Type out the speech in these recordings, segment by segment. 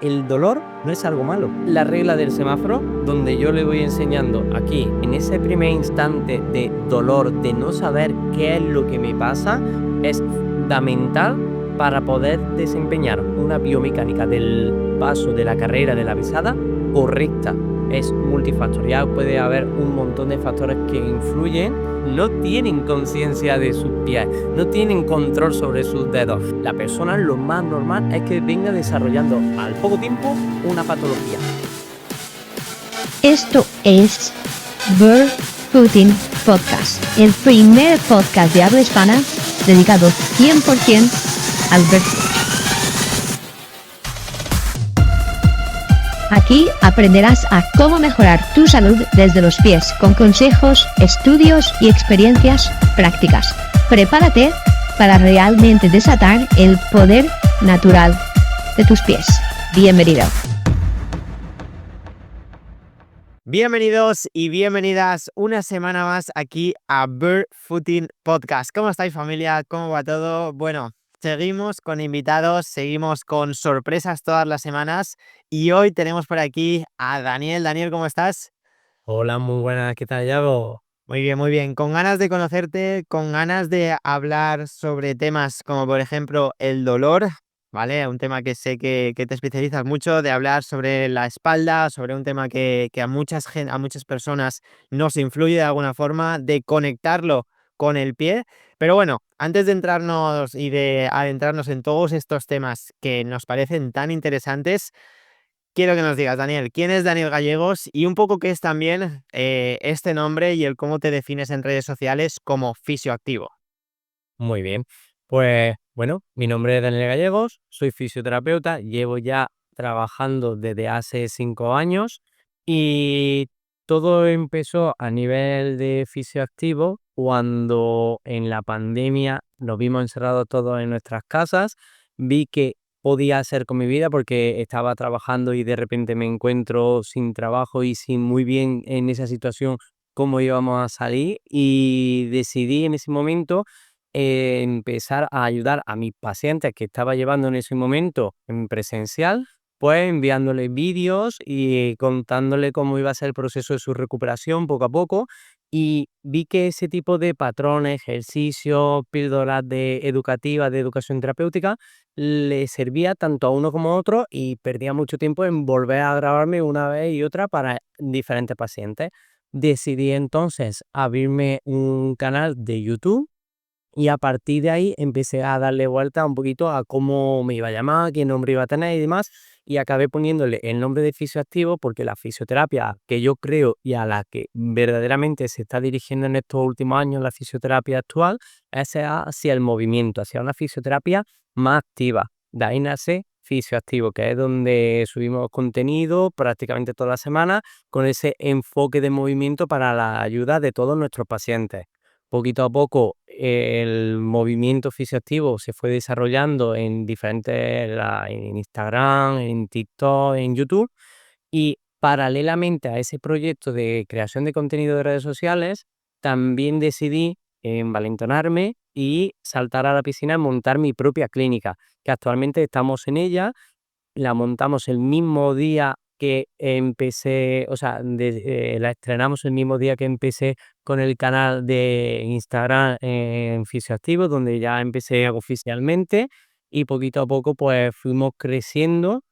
El dolor no es algo malo. La regla del semáforo, donde yo le voy enseñando aquí, en ese primer instante de dolor, de no saber qué es lo que me pasa, es fundamental para poder desempeñar una biomecánica del paso de la carrera de la pisada correcta. Es multifactorial, puede haber un montón de factores que influyen. No tienen conciencia de sus pies, no tienen control sobre sus dedos. La persona lo más normal es que venga desarrollando al poco tiempo una patología. Esto es Barefooting Podcast, el primer podcast de habla hispana dedicado 100% al barefoot. Aquí aprenderás a cómo mejorar tu salud desde los pies con consejos, estudios y experiencias prácticas. Prepárate para realmente desatar el poder natural de tus pies. Bienvenido. Bienvenidos y bienvenidas una semana más aquí a Barefooting Podcast. ¿Cómo estáis, familia? ¿Cómo va todo? Bueno, seguimos con invitados, seguimos con sorpresas todas las semanas y hoy tenemos por aquí a Daniel. Daniel, ¿cómo estás? Hola, muy buenas, ¿qué tal, Yago? Muy bien, muy bien. Con ganas de conocerte, con ganas de hablar sobre temas como, por ejemplo, el dolor, ¿vale? Un tema que sé que te especializas mucho, de hablar sobre la espalda, sobre un tema que a muchas personas nos influye de alguna forma, de conectarlo con el pie. Pero bueno, antes de entrarnos y de adentrarnos en todos estos temas que nos parecen tan interesantes, quiero que nos digas, Daniel, ¿quién es Daniel Gallegos? Y un poco qué es también este nombre y el cómo te defines en redes sociales como fisioactivo. Muy bien. Pues bueno, mi nombre es Daniel Gallegos, soy fisioterapeuta, llevo ya trabajando desde hace 5 años y todo empezó a nivel de fisioactivo cuando en la pandemia nos vimos encerrados todos en nuestras casas, vi que podía hacer con mi vida porque estaba trabajando y de repente me encuentro sin trabajo y sin muy bien en esa situación cómo íbamos a salir y decidí en ese momento empezar a ayudar a mis pacientes que estaba llevando en ese momento en presencial, pues enviándoles vídeos y contándole cómo iba a ser el proceso de su recuperación poco a poco. Y vi que ese tipo de patrones, ejercicios, píldoras educativas, de educación terapéutica, le servía tanto a uno como a otro y perdía mucho tiempo en volver a grabarme una vez y otra para diferentes pacientes. Decidí entonces abrirme un canal de YouTube y a partir de ahí empecé a darle vuelta un poquito a cómo me iba a llamar, qué nombre iba a tener y demás. Y acabé poniéndole el nombre de fisioactivo porque la fisioterapia que yo creo y a la que verdaderamente se está dirigiendo en estos últimos años la fisioterapia actual es hacia el movimiento, hacia una fisioterapia más activa. De ahí nace Fisioactivo, que es donde subimos contenido prácticamente toda la semana con ese enfoque de movimiento para la ayuda de todos nuestros pacientes. Poquito a poco el movimiento fisioactivo se fue desarrollando en diferentes, en Instagram, en TikTok, en YouTube, y paralelamente a ese proyecto de creación de contenido de redes sociales, también decidí envalentonarme y saltar a la piscina y montar mi propia clínica, que actualmente estamos en ella. La montamos el mismo día que empecé, o sea, la estrenamos el mismo día que empecé con el canal de Instagram en Fisioactivo, donde ya empecé oficialmente y poquito a poco pues fuimos creciendo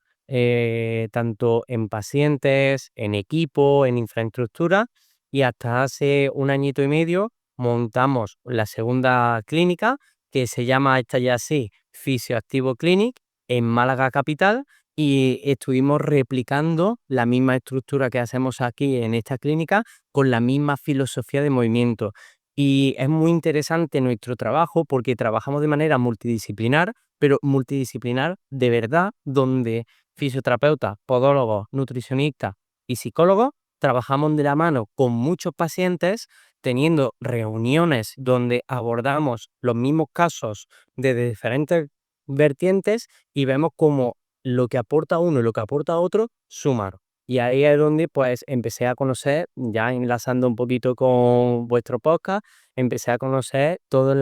tanto en pacientes, en equipo, en infraestructura y hasta hace un añito y medio montamos la segunda clínica que se llama esta ya así Fisioactivo Clinic en Málaga capital y estuvimos replicando la misma estructura que hacemos aquí en esta clínica con la misma filosofía de movimiento. Y es muy interesante nuestro trabajo porque trabajamos de manera multidisciplinar, pero multidisciplinar de verdad, donde fisioterapeutas, podólogos, nutricionistas y psicólogos trabajamos de la mano con muchos pacientes, teniendo reuniones donde abordamos los mismos casos desde diferentes vertientes y vemos cómo lo que aporta uno y lo que aporta otro suman. Y ahí es donde pues empecé a conocer, ya enlazando un poquito con vuestro podcast, empecé a conocer todos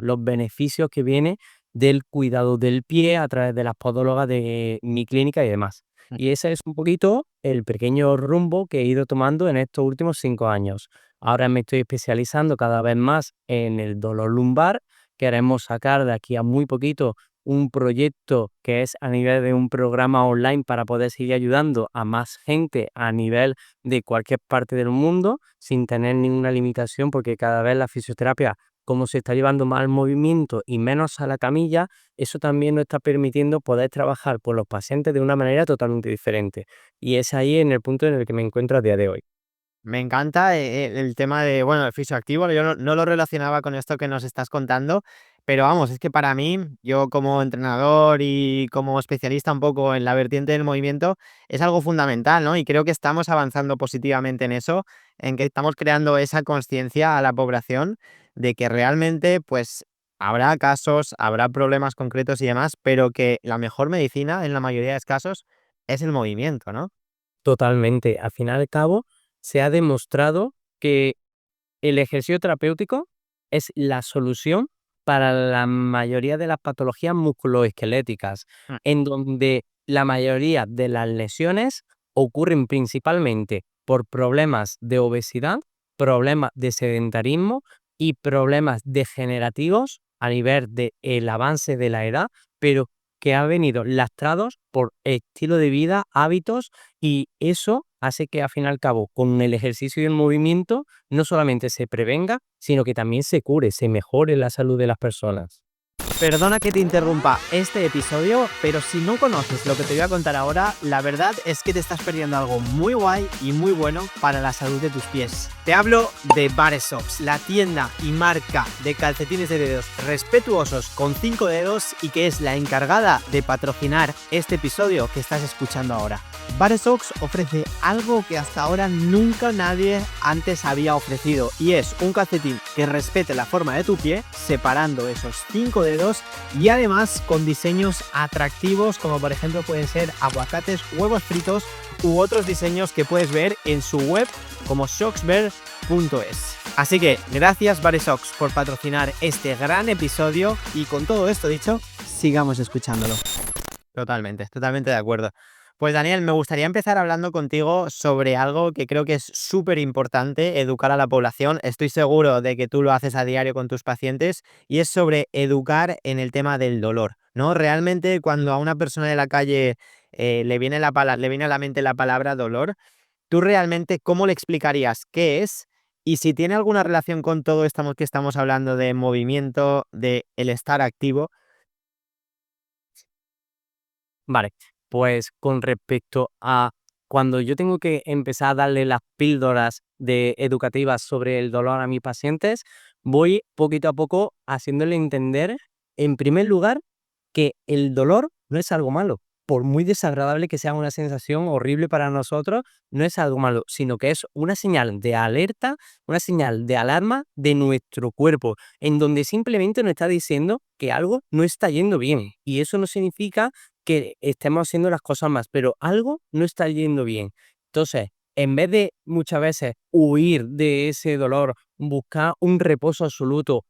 los beneficios que viene del cuidado del pie a través de las podólogas de mi clínica y demás. Y ese es un poquito el pequeño rumbo que he ido tomando en estos últimos 5 años. Ahora me estoy especializando cada vez más en el dolor lumbar. Queremos sacar de aquí a muy poquito un proyecto que es a nivel de un programa online para poder seguir ayudando a más gente a nivel de cualquier parte del mundo sin tener ninguna limitación, porque cada vez la fisioterapia, como se está llevando más al movimiento y menos a la camilla, eso también nos está permitiendo poder trabajar por los pacientes de una manera totalmente diferente. Y es ahí en el punto en el que me encuentro a día de hoy. Me encanta el tema de, bueno, el fisioactivo. Yo no lo relacionaba con esto que nos estás contando, pero vamos, es que para mí, yo como entrenador y como especialista un poco en la vertiente del movimiento, es algo fundamental, ¿no? Y creo que estamos avanzando positivamente en eso, en que estamos creando esa conciencia a la población de que realmente, pues, habrá casos, habrá problemas concretos y demás, pero que la mejor medicina, en la mayoría de los casos, es el movimiento, ¿no? Totalmente. Al final y al cabo, se ha demostrado que el ejercicio terapéutico es la solución para la mayoría de las patologías musculoesqueléticas, Mm. en donde la mayoría de las lesiones ocurren principalmente por problemas de obesidad, problemas de sedentarismo y problemas degenerativos a nivel del avance de la edad, pero que han venido lastrados por estilo de vida, hábitos, y eso hace que, al fin y al cabo, con el ejercicio y el movimiento, no solamente se prevenga, sino que también se cure, se mejore la salud de las personas. Perdona que te interrumpa este episodio, pero si no conoces lo que te voy a contar ahora, la verdad es que te estás perdiendo algo muy guay y muy bueno para la salud de tus pies. Te hablo de Baresox, la tienda y marca de calcetines de dedos respetuosos con 5 dedos y que es la encargada de patrocinar este episodio que estás escuchando ahora. Baresox ofrece algo que hasta ahora nunca nadie antes había ofrecido, y es un calcetín que respete la forma de tu pie, separando esos 5 dedos y además con diseños atractivos, como por ejemplo pueden ser aguacates, huevos fritos u otros diseños que puedes ver en su web como soxbear.es. Así que gracias Baresox por patrocinar este gran episodio, y con todo esto dicho, sigamos escuchándolo. Totalmente de acuerdo. Pues Daniel, me gustaría empezar hablando contigo sobre algo que creo que es súper importante, educar a la población. Estoy seguro de que tú lo haces a diario con tus pacientes, y es sobre educar en el tema del dolor, ¿no? Realmente, cuando a una persona de la calle le viene le viene a la mente la palabra dolor, ¿tú realmente cómo le explicarías qué es? Y si tiene alguna relación con todo esto que estamos hablando de movimiento, de el estar activo. Vale, pues con respecto a cuando yo tengo que empezar a darle las píldoras educativas sobre el dolor a mis pacientes, voy poquito a poco haciéndole entender, en primer lugar, que el dolor no es algo malo. Por muy desagradable que sea una sensación horrible para nosotros, no es algo malo, sino que es una señal de alerta, una señal de alarma de nuestro cuerpo, en donde simplemente nos está diciendo que algo no está yendo bien. Y eso no significa que estemos haciendo las cosas más, pero algo no está yendo bien. Entonces, en vez de muchas veces huir de ese dolor, buscar un reposo absoluto,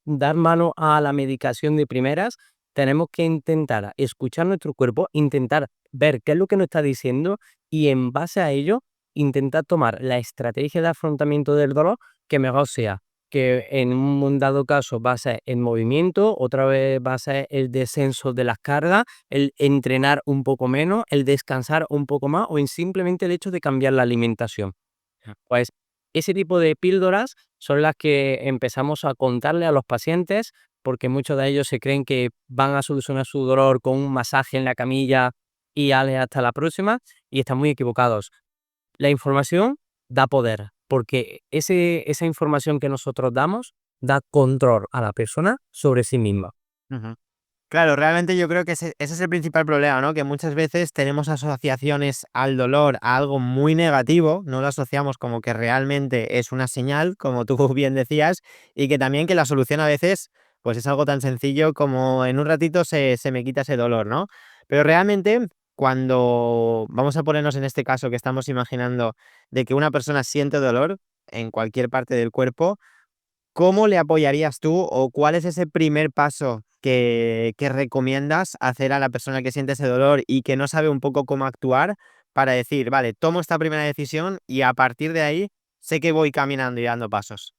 dar mano a la medicación de primeras, tenemos que intentar escuchar nuestro cuerpo, intentar ver qué es lo que nos está diciendo, y en base a ello intentar tomar la estrategia de afrontamiento del dolor que mejor sea, que en un dado caso va a ser el movimiento, otra vez va a ser el descenso de las cargas, el entrenar un poco menos, el descansar un poco más, o en simplemente el hecho de cambiar la alimentación. Pues ese tipo de píldoras son las que empezamos a contarle a los pacientes, porque muchos de ellos se creen que van a solucionar su dolor con un masaje en la camilla y ale hasta la próxima, y están muy equivocados. La información da poder, porque esa información que nosotros damos da control a la persona sobre sí misma. Ujú. Claro, realmente yo creo que ese es el principal problema, ¿no? Que muchas veces tenemos asociaciones al dolor a algo muy negativo, no lo asociamos como que realmente es una señal, como tú bien decías, y que también que la solución a veces, pues es algo tan sencillo como en un ratito se me quita ese dolor, ¿no? Pero realmente, cuando vamos a ponernos en este caso que estamos imaginando de que una persona siente dolor en cualquier parte del cuerpo, ¿cómo le apoyarías tú o cuál es ese primer paso que recomiendas hacer a la persona que siente ese dolor y que no sabe un poco cómo actuar para decir, vale, tomo esta primera decisión y a partir de ahí sé que voy caminando y dando pasos?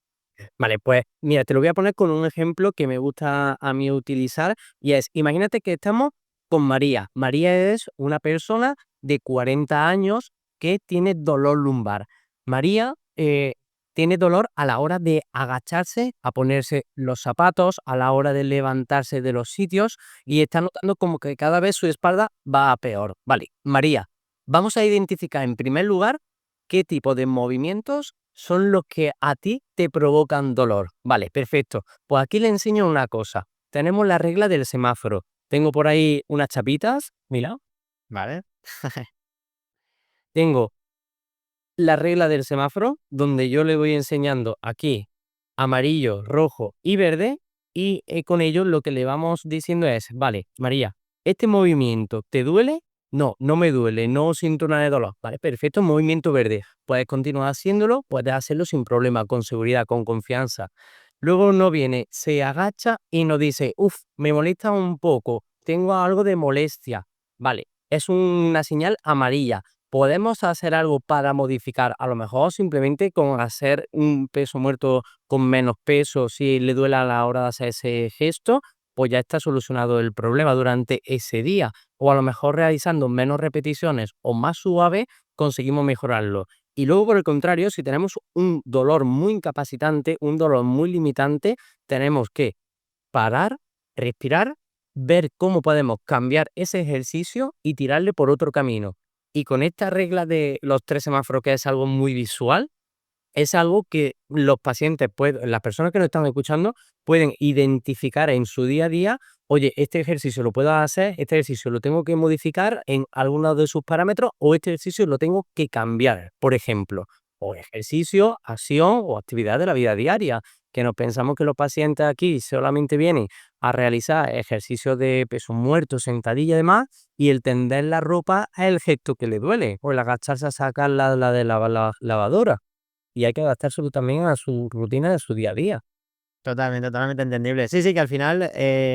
Vale, pues mira, te lo voy a poner con un ejemplo que me gusta a mí utilizar y es, imagínate que estamos con María. María es una persona de 40 años que tiene dolor lumbar. María tiene dolor a la hora de agacharse, a ponerse los zapatos, a la hora de levantarse de los sitios y está notando como que cada vez su espalda va a peor. Vale, María, vamos a identificar en primer lugar qué tipo de movimientos son los que a ti te provocan dolor. Vale, perfecto. Pues aquí le enseño una cosa. Tenemos la regla del semáforo. Tengo por ahí unas chapitas, mira. ¿Vale? Tengo la regla del semáforo donde yo le voy enseñando aquí amarillo, rojo y verde y con ello lo que le vamos diciendo es, vale, María, ¿este movimiento te duele? No, no me duele, no siento nada de dolor. Vale, perfecto, movimiento verde. Puedes continuar haciéndolo, puedes hacerlo sin problema, con seguridad, con confianza. Luego no viene, se agacha y nos dice, uff, me molesta un poco, tengo algo de molestia. Vale, es una señal amarilla. ¿Podemos hacer algo para modificar? A lo mejor simplemente con hacer un peso muerto con menos peso, si le duele a la hora de hacer ese gesto, pues ya está solucionado el problema durante ese día. O a lo mejor realizando menos repeticiones o más suave, conseguimos mejorarlo. Y luego, por el contrario, si tenemos un dolor muy incapacitante, un dolor muy limitante, tenemos que parar, respirar, ver cómo podemos cambiar ese ejercicio y tirarle por otro camino. Y con esta regla de los 3 semáforos, que es algo muy visual, es algo que los pacientes las personas que nos están escuchando pueden identificar en su día a día, oye, este ejercicio lo puedo hacer, este ejercicio lo tengo que modificar en alguno de sus parámetros o este ejercicio lo tengo que cambiar, por ejemplo, o ejercicio, acción o actividad de la vida diaria, que nos pensamos que los pacientes aquí solamente vienen a realizar ejercicios de peso muerto, sentadilla y demás, y el tender la ropa es el gesto que le duele, o el agacharse a sacar la de la lavadora y hay que adaptárselo también a su rutina de su día a día. Totalmente, totalmente entendible. Sí, sí, que al final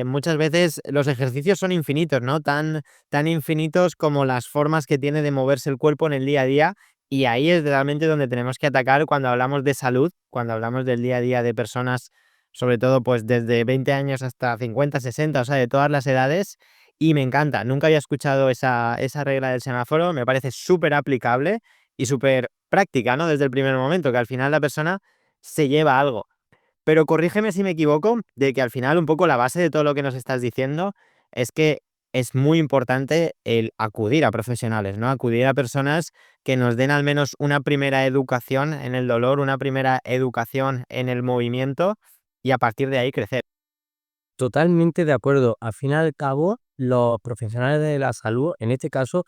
muchas veces los ejercicios son infinitos, ¿no? Tan infinitos como las formas que tiene de moverse el cuerpo en el día a día. Y ahí es realmente donde tenemos que atacar cuando hablamos de salud, cuando hablamos del día a día de personas, sobre todo pues desde 20 años hasta 50, 60, o sea, de todas las edades. Y me encanta, nunca había escuchado esa regla del semáforo, me parece súper aplicable y súper práctica, ¿no? Desde el primer momento, que al final la persona se lleva algo. Pero corrígeme si me equivoco, de que al final un poco la base de todo lo que nos estás diciendo es que es muy importante el acudir a profesionales, ¿no? Acudir a personas que nos den al menos una primera educación en el dolor, una primera educación en el movimiento y a partir de ahí crecer. Totalmente de acuerdo. Al fin y al cabo, los profesionales de la salud, en este caso,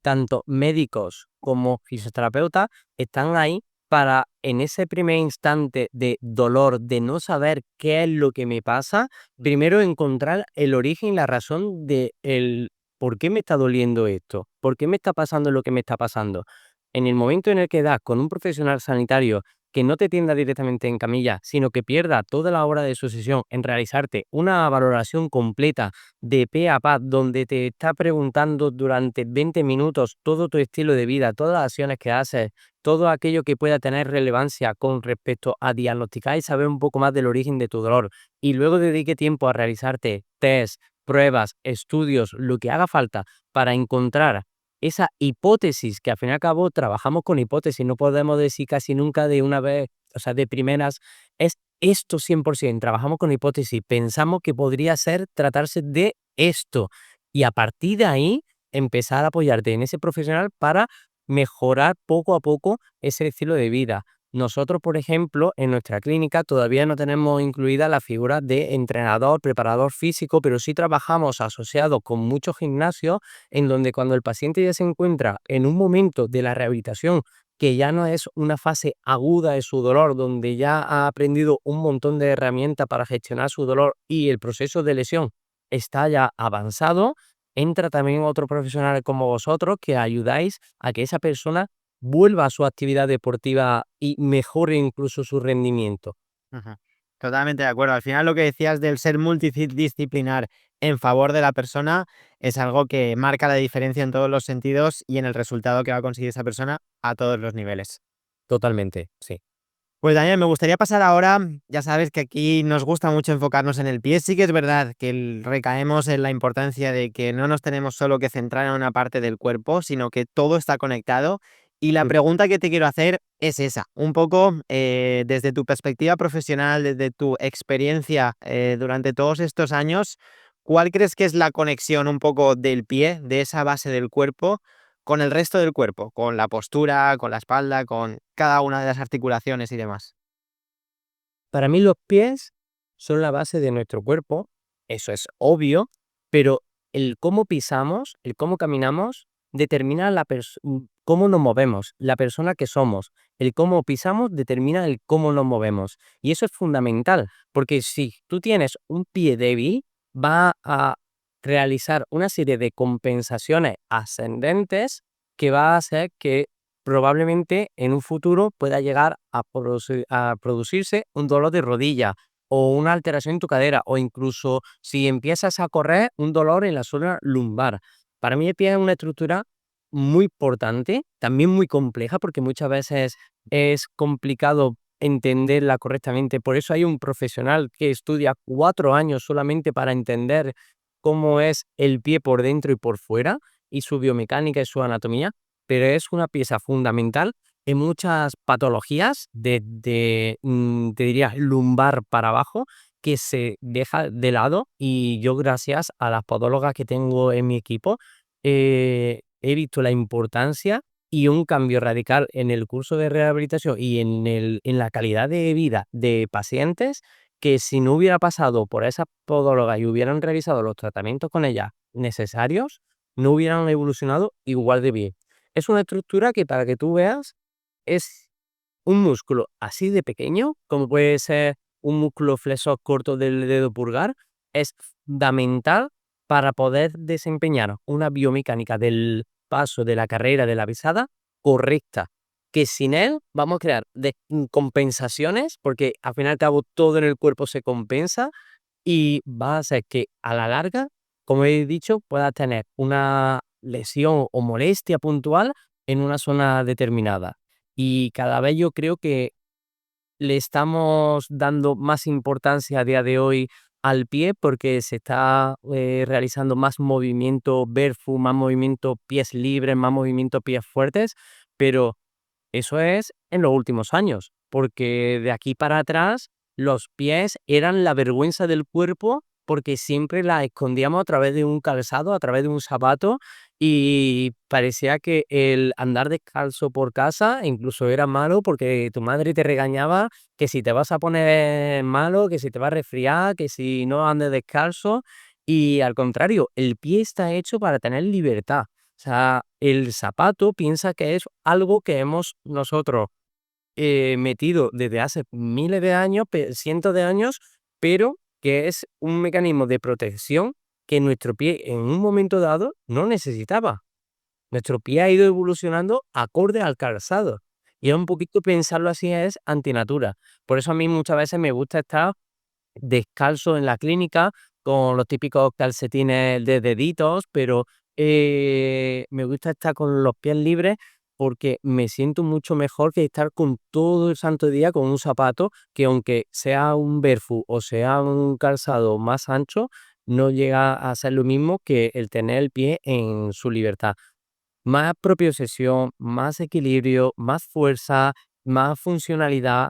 tanto médicos como fisioterapeutas, están ahí para, en ese primer instante de dolor, de no saber qué es lo que me pasa, primero encontrar el origen y la razón de el por qué me está doliendo esto, por qué me está pasando lo que me está pasando. En el momento en el que das con un profesional sanitario que no te atienda directamente en camilla, sino que pierda toda la hora de su sesión en realizarte una valoración completa de pe a pa, donde te está preguntando durante 20 minutos todo tu estilo de vida, todas las acciones que haces, todo aquello que pueda tener relevancia con respecto a diagnosticar y saber un poco más del origen de tu dolor, y luego dedique tiempo a realizarte test, pruebas, estudios, lo que haga falta para encontrar esa hipótesis, que al fin y al cabo trabajamos con hipótesis, no podemos decir casi nunca de una vez, o sea, de primeras, es esto 100%, trabajamos con hipótesis, pensamos que podría ser tratarse de esto y a partir de ahí empezar a apoyarte en ese profesional para mejorar poco a poco ese estilo de vida. Nosotros, por ejemplo, en nuestra clínica todavía no tenemos incluida la figura de entrenador, preparador físico, pero sí trabajamos asociados con muchos gimnasios en donde cuando el paciente ya se encuentra en un momento de la rehabilitación que ya no es una fase aguda de su dolor, donde ya ha aprendido un montón de herramientas para gestionar su dolor y el proceso de lesión está ya avanzado, entra también otro profesional como vosotros que ayudáis a que esa persona vuelva a su actividad deportiva y mejore incluso su rendimiento. Ujú. Totalmente de acuerdo. Al final lo que decías del ser multidisciplinar en favor de la persona es algo que marca la diferencia en todos los sentidos y en el resultado que va a conseguir esa persona a todos los niveles. Totalmente, sí. Pues Daniel, me gustaría pasar ahora, ya sabes que aquí nos gusta mucho enfocarnos en el pie. Sí que es verdad que recaemos en la importancia de que no nos tenemos solo que centrar en una parte del cuerpo, sino que todo está conectado. Y la Mm. pregunta que te quiero hacer es esa, un poco desde tu perspectiva profesional, desde tu experiencia durante todos estos años, ¿cuál crees que es la conexión un poco del pie, de esa base del cuerpo, con el resto del cuerpo, con la postura, con la espalda, con cada una de las articulaciones y demás? Para mí los pies son la base de nuestro cuerpo, eso es obvio, pero el cómo pisamos, el cómo caminamos, determina cómo nos movemos, la persona que somos. El cómo pisamos determina el cómo nos movemos. Y eso es fundamental, porque si tú tienes un pie débil, va a realizar una serie de compensaciones ascendentes que va a hacer que probablemente en un futuro pueda llegar a producirse un dolor de rodilla o una alteración en tu cadera o incluso si empiezas a correr, un dolor en la zona lumbar. Para mí el pie es una estructura muy importante, también muy compleja porque muchas veces es complicado entenderla correctamente. Por eso hay un profesional que estudia 4 años solamente para entender cómo es el pie por dentro y por fuera y su biomecánica y su anatomía, pero es una pieza fundamental en muchas patologías te diría, lumbar para abajo, que se deja de lado y yo gracias a las podólogas que tengo en mi equipo, he visto la importancia y un cambio radical en el curso de rehabilitación y en la calidad de vida de pacientes, que si no hubiera pasado por esas podólogas y hubieran realizado los tratamientos con ellas necesarios, no hubieran evolucionado igual de bien. Es una estructura que, para que tú veas, es un músculo así de pequeño, como puede ser un músculo flexor corto del dedo pulgar, es fundamental para poder desempeñar una biomecánica del paso, de la carrera, de la pisada correcta, que sin él vamos a crear compensaciones, porque al final y al cabo todo en el cuerpo se compensa y va a hacer que a la larga, como he dicho, puedas tener una lesión o molestia puntual en una zona determinada. Y cada vez yo creo que le estamos dando más importancia a día de hoy al pie porque se está realizando más movimiento barefoot, más movimiento pies libres, más movimiento pies fuertes, pero eso es en los últimos años, porque de aquí para atrás los pies eran la vergüenza del cuerpo porque siempre la escondíamos a través de un calzado, a través de un zapato y parecía que el andar descalzo por casa incluso era malo porque tu madre te regañaba que si te vas a poner malo, que si te vas a resfriar, que si no andes descalzo y al contrario, el pie está hecho para tener libertad. O sea, el zapato piensa que es algo que hemos nosotros metido desde hace miles de años, cientos de años, pero que es un mecanismo de protección que nuestro pie en un momento dado no necesitaba. Nuestro pie ha ido evolucionando acorde al calzado. Y es un poquito pensarlo así, es antinatura. Por eso a mí muchas veces me gusta estar descalzo en la clínica, con los típicos calcetines de deditos, pero, me gusta estar con los pies libres porque me siento mucho mejor que estar con todo el santo día con un zapato que, aunque sea un barefoot o sea un calzado más ancho, no llega a ser lo mismo que el tener el pie en su libertad. Más propiocepción, más equilibrio, más fuerza, más funcionalidad,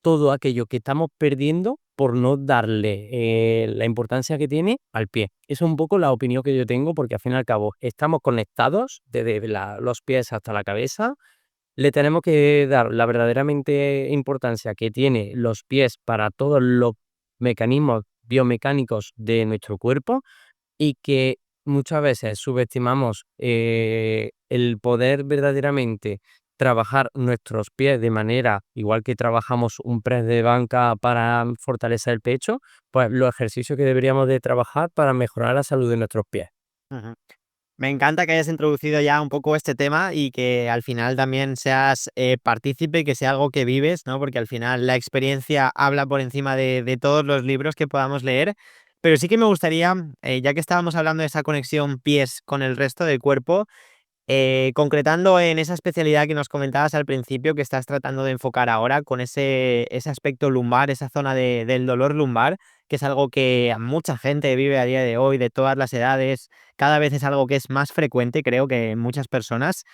todo aquello que estamos perdiendo por no darle la importancia que tiene al pie. Esa es un poco la opinión que yo tengo, porque al fin y al cabo estamos conectados desde los pies hasta la cabeza. Le tenemos que dar la verdaderamente importancia que tiene los pies para todos los mecanismos biomecánicos de nuestro cuerpo y que muchas veces subestimamos el poder verdaderamente trabajar nuestros pies de manera igual que trabajamos un press de banca para fortalecer el pecho, pues los ejercicios que deberíamos de trabajar para mejorar la salud de nuestros pies. Ujú. Me encanta que hayas introducido ya un poco este tema y que al final también seas partícipe, que sea algo que vives, ¿no? Porque al final la experiencia habla por encima de todos los libros que podamos leer. Pero sí que me gustaría, ya que estábamos hablando de esa conexión pies con el resto del cuerpo, concretando en esa especialidad que nos comentabas al principio, que estás tratando de enfocar ahora con ese aspecto lumbar, esa zona del dolor lumbar, que es algo que mucha gente vive a día de hoy, de todas las edades, cada vez es algo que es más frecuente, creo que en muchas personas.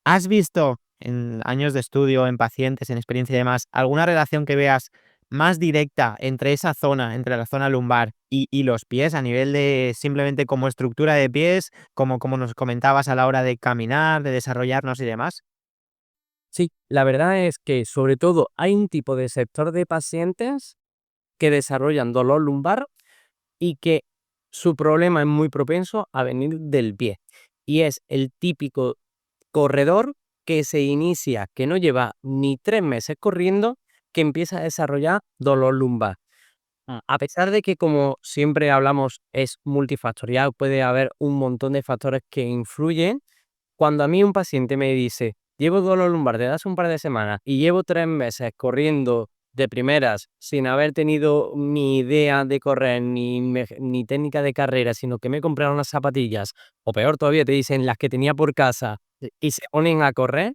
¿Has visto en años de estudio, en pacientes, en experiencia y demás, alguna relación que veas más directa entre esa zona, entre la zona lumbar y los pies, a nivel de simplemente como estructura de pies, como nos comentabas a la hora de caminar, de desarrollarnos y demás? Sí, la verdad es que sobre todo hay un tipo de sector de pacientes que desarrollan dolor lumbar y que su problema es muy propenso a venir del pie. Y es el típico corredor que se inicia, que no lleva ni 3 meses corriendo, que empieza a desarrollar dolor lumbar. A pesar de que, como siempre hablamos, es multifactorial, puede haber un montón de factores que influyen. Cuando a mí un paciente me dice: "Llevo dolor lumbar desde hace un par de semanas y llevo 3 meses corriendo de primeras, sin haber tenido ni idea de correr, ni técnica de carrera, sino que me he comprado unas zapatillas", o peor todavía, te dicen las que tenía por casa, y se ponen a correr,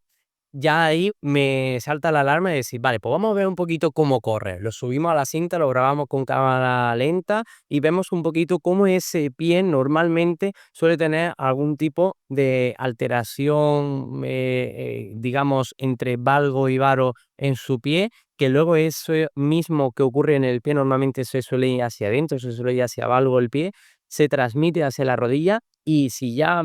ya ahí me salta la alarma de decir: "Vale, pues vamos a ver un poquito cómo corre". Lo subimos a la cinta, lo grabamos con cámara lenta y vemos un poquito cómo ese pie normalmente suele tener algún tipo de alteración, digamos, entre valgo y varo en su pie, que luego eso mismo que ocurre en el pie normalmente se suele ir hacia adentro, se suele ir hacia valgo el pie, se transmite hacia la rodilla. Y si ya,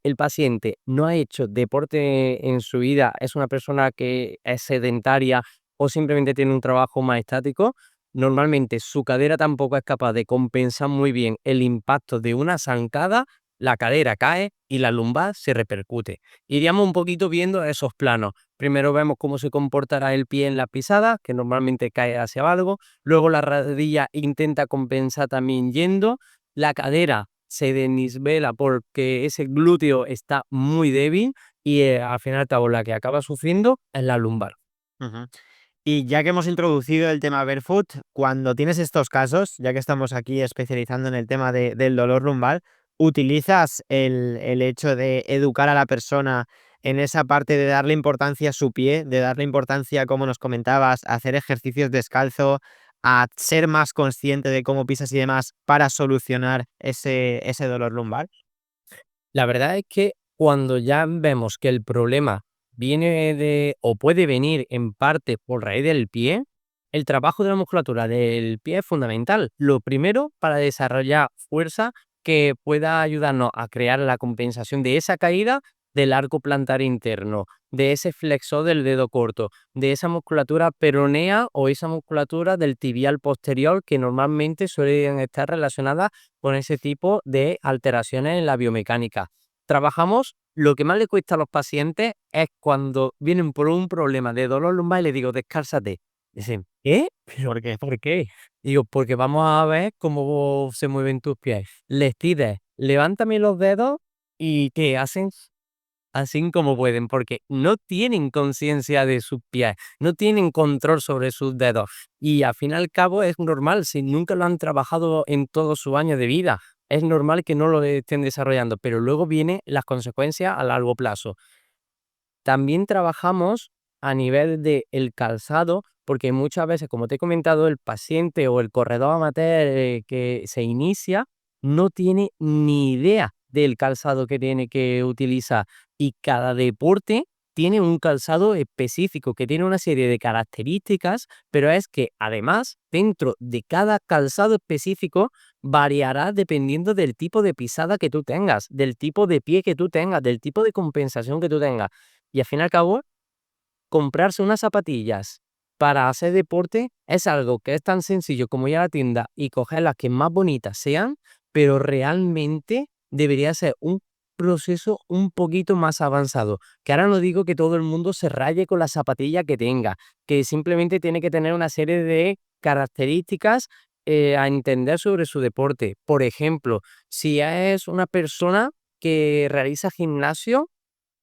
el paciente no ha hecho deporte en su vida, es una persona que es sedentaria o simplemente tiene un trabajo más estático, normalmente su cadera tampoco es capaz de compensar muy bien el impacto de una zancada, la cadera cae y la lumbar se repercute. Iríamos un poquito viendo esos planos. Primero vemos cómo se comportará el pie en la pisada, que normalmente cae hacia algo, luego la rodilla intenta compensar también yendo, la cadera se desnivela porque ese glúteo está muy débil y, al fin y al cabo, la que acaba sufriendo es la lumbar. Ujú. Y ya que hemos introducido el tema barefoot, cuando tienes estos casos, ya que estamos aquí especializando en el tema del dolor lumbar, ¿utilizas el hecho de educar a la persona en esa parte de darle importancia a su pie, de darle importancia, como nos comentabas, a hacer ejercicios descalzo, a ser más consciente de cómo pisas y demás para solucionar ese dolor lumbar? La verdad es que cuando ya vemos que el problema viene de o puede venir en parte por raíz del pie, el trabajo de la musculatura del pie es fundamental. Lo primero, para desarrollar fuerza que pueda ayudarnos a crear la compensación de esa caída del arco plantar interno, de ese flexor del dedo corto, de esa musculatura peronea o esa musculatura del tibial posterior que normalmente suelen estar relacionadas con ese tipo de alteraciones en la biomecánica. Trabajamos, lo que más le cuesta a los pacientes es cuando vienen por un problema de dolor lumbar y les digo: "Descálzate". Dicen: "¿Qué? ¿Pero ¿Por qué? por qué?". Digo: "Porque vamos a ver cómo se mueven tus pies". Les pides: "Levántame los dedos", ¿y qué hacen? Así como pueden, porque no tienen conciencia de sus pies, no tienen control sobre sus dedos. Y al fin y al cabo es normal, si nunca lo han trabajado en todos sus años de vida, es normal que no lo estén desarrollando, pero luego vienen las consecuencias a largo plazo. También trabajamos a nivel del calzado, porque muchas veces, como te he comentado, el paciente o el corredor amateur que se inicia no tiene ni idea del calzado que tiene que utilizar y cada deporte tiene un calzado específico que tiene una serie de características, pero es que además dentro de cada calzado específico variará dependiendo del tipo de pisada que tú tengas, del tipo de pie que tú tengas, del tipo de compensación que tú tengas. Y al fin y al cabo, comprarse unas zapatillas para hacer deporte es algo que es tan sencillo como ir a la tienda y coger las que más bonitas sean, pero realmente debería ser un proceso un poquito más avanzado. Que ahora no digo que todo el mundo se raye con la zapatilla que tenga, que simplemente tiene que tener una serie de características a entender sobre su deporte. Por ejemplo, si es una persona que realiza gimnasio,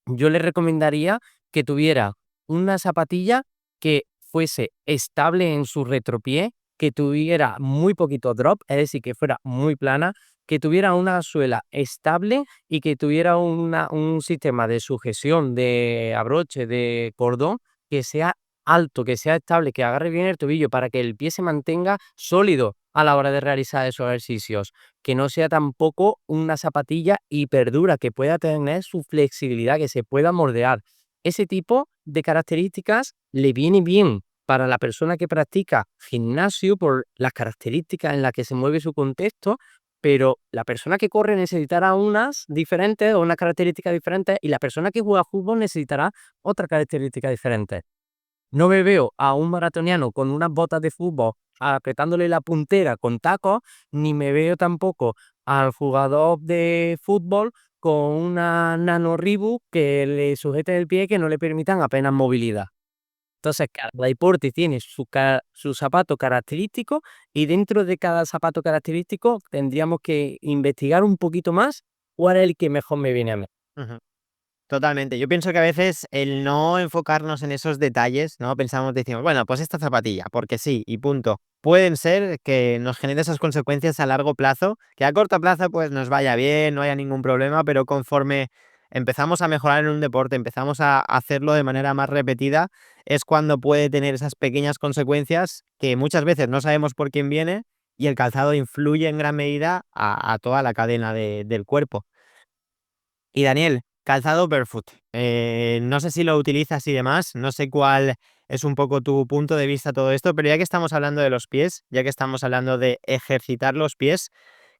yo le recomendaría que tuviera una zapatilla que fuese estable en su retropié, que tuviera muy poquito drop, es decir, que fuera muy plana, que tuviera una suela estable y que tuviera un sistema de sujeción, de abroche, de cordón, que sea alto, que sea estable, que agarre bien el tobillo para que el pie se mantenga sólido a la hora de realizar esos ejercicios, que no sea tampoco una zapatilla hiperdura, que pueda tener su flexibilidad, que se pueda moldear. Ese tipo de características le viene bien para la persona que practica gimnasio por las características en las que se mueve su contexto, pero la persona que corre necesitará unas diferentes o unas características diferentes y la persona que juega fútbol necesitará otras características diferentes. No me veo a un maratoniano con unas botas de fútbol apretándole la puntera con tacos, ni me veo tampoco al jugador de fútbol con una Nano Reebok que le sujete el pie que no le permitan apenas movilidad. Entonces, cada deporte tiene su zapato característico y dentro de cada zapato característico tendríamos que investigar un poquito más cuál es el que mejor me viene a mí. Ujú. Totalmente. Yo pienso que a veces el no enfocarnos en esos detalles, ¿no? Pensamos, decimos, bueno, pues esta zapatilla, porque sí, y punto. Pueden ser que nos genere esas consecuencias a largo plazo, que a corto plazo pues nos vaya bien, no haya ningún problema, pero conforme empezamos a mejorar en un deporte, empezamos a hacerlo de manera más repetida, es cuando puede tener esas pequeñas consecuencias que muchas veces no sabemos por quién viene y el calzado influye en gran medida a toda la cadena del cuerpo. Y Daniel, calzado barefoot. No sé si lo utilizas y demás, no sé cuál es un poco tu punto de vista a todo esto, pero ya que estamos hablando de los pies, ya que estamos hablando de ejercitar los pies,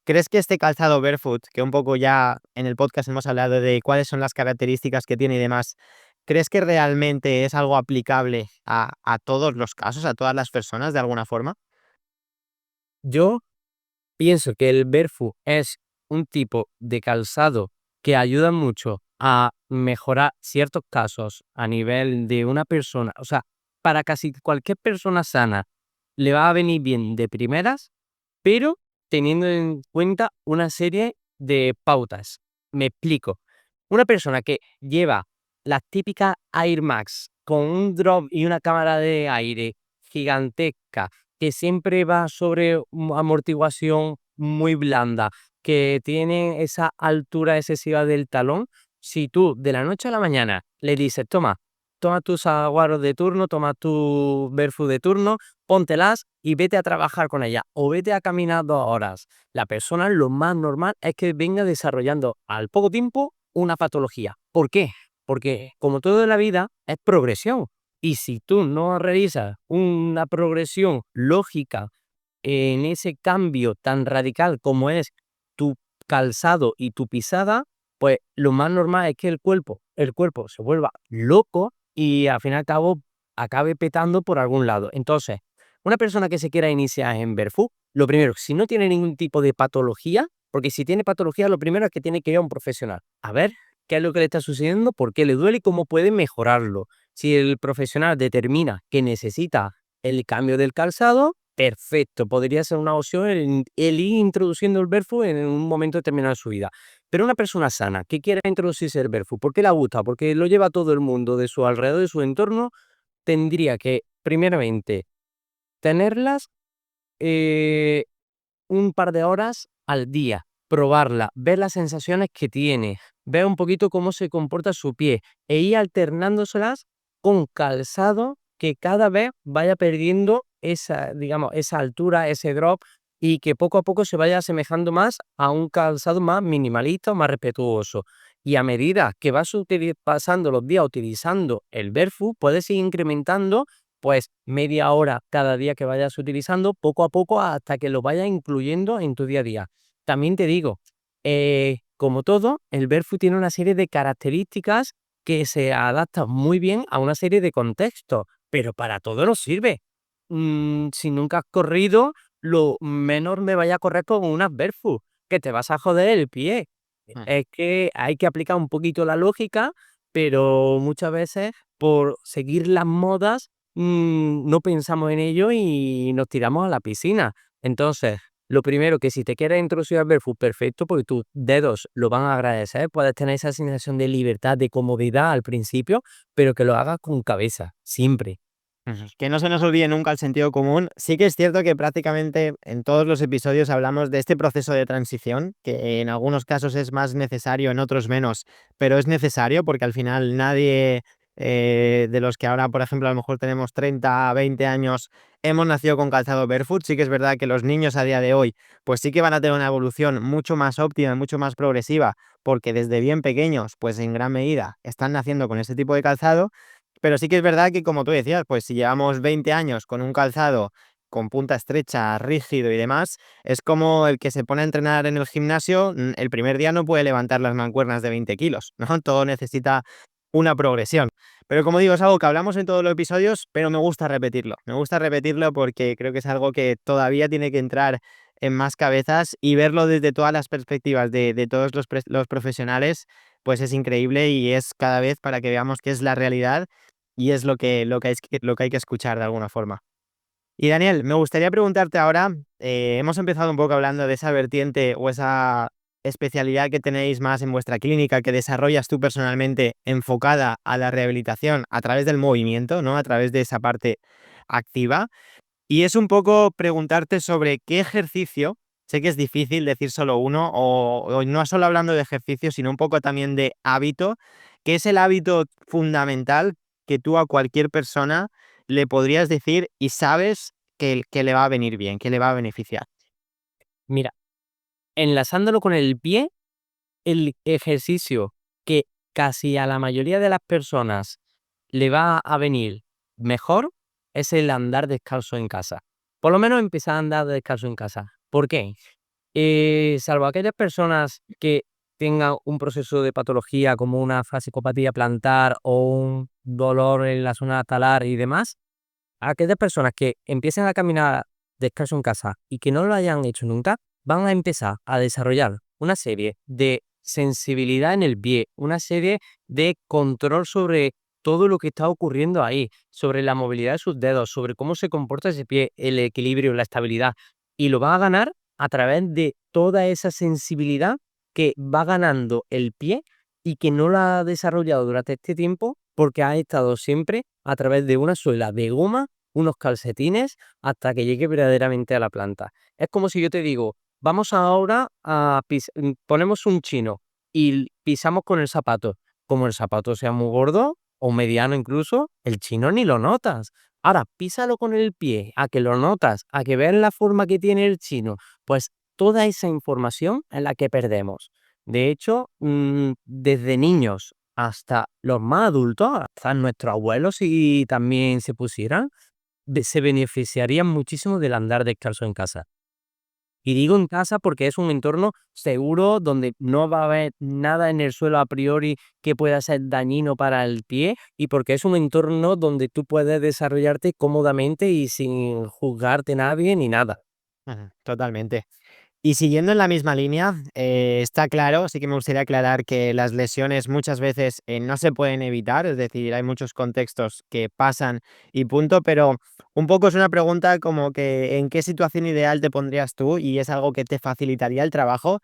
¿crees que este calzado barefoot, que un poco ya en el podcast hemos hablado de cuáles son las características que tiene y demás, crees que realmente es algo aplicable a todos los casos, a todas las personas de alguna forma? Yo pienso que el barefoot es un tipo de calzado que ayuda mucho a mejorar ciertos casos a nivel de una persona, o sea, para casi cualquier persona sana le va a venir bien de primeras, pero teniendo en cuenta una serie de pautas. Me explico. Una persona que lleva las típicas Air Max con un drop y una cámara de aire gigantesca, que siempre va sobre amortiguación muy blanda, que tiene esa altura excesiva del talón, si tú de la noche a la mañana le dices, toma tus aguaros de turno, toma tu barefoot de turno, póntelas y vete a trabajar con ella o vete a caminar 2 horas. La persona lo más normal es que venga desarrollando al poco tiempo una patología. ¿Por qué? Porque como todo en la vida es progresión. Y si tú no realizas una progresión lógica en ese cambio tan radical como es tu calzado y tu pisada, pues lo más normal es que el cuerpo se vuelva loco y al fin y al cabo acabe petando por algún lado. Entonces, una persona que se quiera iniciar en barefoot, lo primero, si no tiene ningún tipo de patología, porque si tiene patología, lo primero es que tiene que ir a un profesional. A ver qué es lo que le está sucediendo, por qué le duele y cómo puede mejorarlo. Si el profesional determina que necesita el cambio del calzado, perfecto, podría ser una opción el ir introduciendo el barefoot en un momento determinado de su vida. Pero una persona sana que quiera introducirse el barefoot, ¿por qué le gusta? Porque lo lleva todo el mundo de su alrededor, de su entorno, tendría que, primeramente, tenerlas eh, un par de horas al día, probarla, ver las sensaciones que tiene, ver un poquito cómo se comporta su pie e ir alternándoselas con calzado que cada vez vaya perdiendo esa, digamos, esa altura, ese drop y que poco a poco se vaya asemejando más a un calzado más minimalista o más respetuoso. Y a medida que vas pasando los días utilizando el barefoot, puedes ir incrementando pues media hora cada día que vayas utilizando, poco a poco hasta que lo vayas incluyendo en tu día a día. También te digo, como todo, el barefoot tiene una serie de características que se adaptan muy bien a una serie de contextos, pero para todo no sirve. Si nunca has corrido, lo menos me vaya a correr con unas barefoot, que te vas a joder el pie. Mm. Es que hay que aplicar un poquito la lógica, pero muchas veces por seguir las modas no pensamos en ello y nos tiramos a la piscina. Entonces, lo primero que si te quieres introducir al barefoot, perfecto, porque tus dedos lo van a agradecer, puedes tener esa sensación de libertad, de comodidad al principio, pero que lo hagas con cabeza, siempre. Que no se nos olvide nunca el sentido común. Sí que es cierto que prácticamente en todos los episodios hablamos de este proceso de transición, que en algunos casos es más necesario, en otros menos, pero es necesario porque al final nadie de los que ahora, por ejemplo, a lo mejor tenemos 30, 20 años, hemos nacido con calzado barefoot. Sí que es verdad que los niños a día de hoy, pues sí que van a tener una evolución mucho más óptima, mucho más progresiva, porque desde bien pequeños, pues en gran medida están naciendo con este tipo de calzado. Pero sí que es verdad que, como tú decías, pues si llevamos 20 años con un calzado con punta estrecha, rígido y demás, es como el que se pone a entrenar en el gimnasio, el primer día no puede levantar las mancuernas de 20 kilos, ¿no? Todo necesita una progresión. Pero como digo, es algo que hablamos en todos los episodios, pero me gusta repetirlo. Me gusta repetirlo porque creo que es algo que todavía tiene que entrar en más cabezas y verlo desde todas las perspectivas de todos los profesionales, pues es increíble y es cada vez para que veamos qué es la realidad y es lo que hay que escuchar de alguna forma. Y Daniel, me gustaría preguntarte ahora, hemos empezado un poco hablando de esa vertiente o esa especialidad que tenéis más en vuestra clínica, que desarrollas tú personalmente enfocada a la rehabilitación a través del movimiento, ¿no? A través de esa parte activa. Y es un poco preguntarte sobre qué ejercicio, sé que es difícil decir solo uno, o no solo hablando de ejercicio, sino un poco también de hábito, qué es el hábito fundamental que tú a cualquier persona le podrías decir y sabes que le va a venir bien, que le va a beneficiar. Mira, enlazándolo con el pie, el ejercicio que casi a la mayoría de las personas le va a venir mejor es el andar descalzo en casa. Por lo menos empezar a andar descalzo en casa. ¿Por qué? Salvo aquellas personas que tengan un proceso de patología como una fascicopatía plantar o un dolor en la zona talar y demás, aquellas personas que empiecen a caminar descalzo en casa y que no lo hayan hecho nunca, van a empezar a desarrollar una serie de sensibilidad en el pie, una serie de control sobre todo lo que está ocurriendo ahí, sobre la movilidad de sus dedos, sobre cómo se comporta ese pie, el equilibrio, la estabilidad. Y lo va a ganar a través de toda esa sensibilidad que va ganando el pie y que no la ha desarrollado durante este tiempo porque ha estado siempre a través de una suela de goma, unos calcetines, hasta que llegue verdaderamente a la planta. Es como si yo te digo, vamos ahora a ponemos un chino y pisamos con el zapato. Como el zapato sea muy gordo o mediano incluso, el chino ni lo notas. Ahora, písalo con el pie, a que lo notas, a que veas la forma que tiene el chino. Pues toda esa información es la que perdemos. De hecho, desde niños hasta los más adultos, hasta nuestros abuelos, si también se pusieran, se beneficiarían muchísimo del andar descalzo en casa. Y digo en casa porque es un entorno seguro donde no va a haber nada en el suelo a priori que pueda ser dañino para el pie y porque es un entorno donde tú puedes desarrollarte cómodamente y sin juzgarte nadie ni nada. Ujú, totalmente. Y siguiendo en la misma línea, está claro, sí que me gustaría aclarar que las lesiones muchas veces no se pueden evitar, es decir, hay muchos contextos que pasan y punto, pero un poco es una pregunta como que ¿en qué situación ideal te pondrías tú? Y es algo que te facilitaría el trabajo.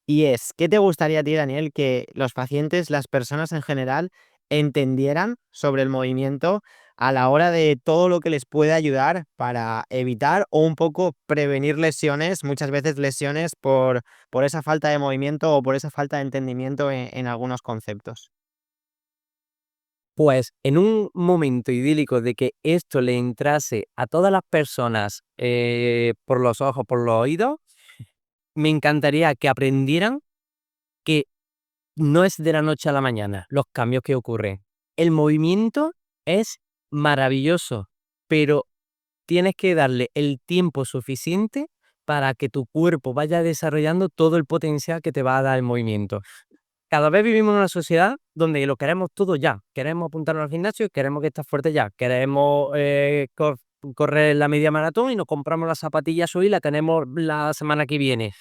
Y es, ¿qué te gustaría a ti, Daniel, que los pacientes, las personas en general, entendieran sobre el movimiento a la hora de todo lo que les puede ayudar para evitar o un poco prevenir lesiones, muchas veces lesiones por esa falta de movimiento o por esa falta de entendimiento en algunos conceptos? Pues en un momento idílico de que esto le entrase a todas las personas por los ojos, por los oídos, me encantaría que aprendieran que no es de la noche a la mañana los cambios que ocurren. El movimiento es maravilloso, pero tienes que darle el tiempo suficiente para que tu cuerpo vaya desarrollando todo el potencial que te va a dar el movimiento. Cada vez vivimos en una sociedad donde lo queremos todo ya. Queremos apuntarnos al gimnasio, queremos que estés fuerte ya. Queremos correr la media maratón y nos compramos las zapatillas hoy y la tenemos la semana que viene.